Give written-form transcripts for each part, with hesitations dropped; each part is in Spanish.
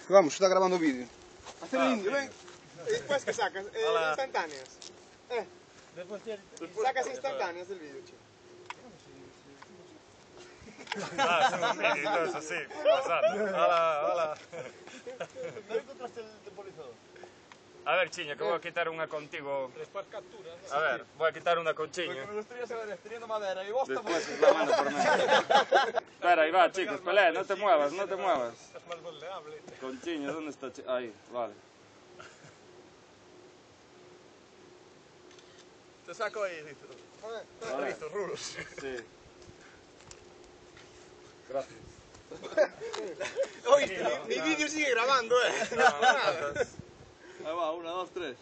Vamos, está grabando vídeo. Hacer el indio, ven. Y después que sacas instantáneas. Sacas instantáneas del vídeo, chico. Hacer un vídeo y todo eso, sí. Pasar. Hola. ¿No encontraste el temporizador? A ver, Chiño, que voy a quitar una contigo. Después capturas. A ver, voy a quitar una con Chiño. Porque me gustaría saber, teniendo madera y vos Después os la mando por medio. Espera, ahí va, chicos, pelea, no te muevas, no te muevas. Es más vulnerable. Con Chiño, ¿dónde está Chiño? Ahí, vale. Te saco ahí, Rito. Vale. Rito, rulos. Sí. Gracias. Oye, mi vídeo sigue grabando, No, nada. Ahí va, 1, 2, 3.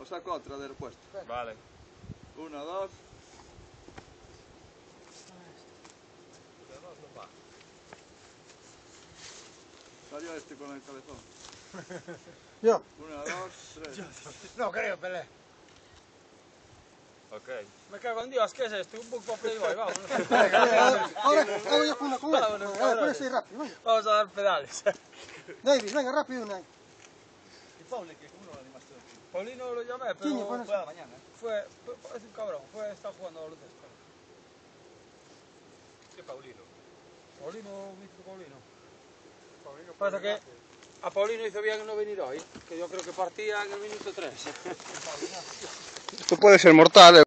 Os saco otra de repuesto. Vale. 1, 2. Salió este con el cabezón. Yo. 1, 2, 3. No creo, Pelé. Ok. Me cago en Dios, ¿qué es esto? Un poco Playboy, vamos. Ahora hago yo con una con Vámonos, esto. A ver, ponese rápido, venga. Vamos a dar pedales. David, venga, rápido una. ¿Y Pauli, que cómo lo animaste? Paulino lo llamé, pero Chiño, pones. Fue a la mañana. es un cabrón, está jugando a baloncesto. ¿Qué Paulino? Paulino. Pasa que a Paulino hizo bien en no venir hoy, que yo creo que partía en el minuto 3. Esto puede ser mortal,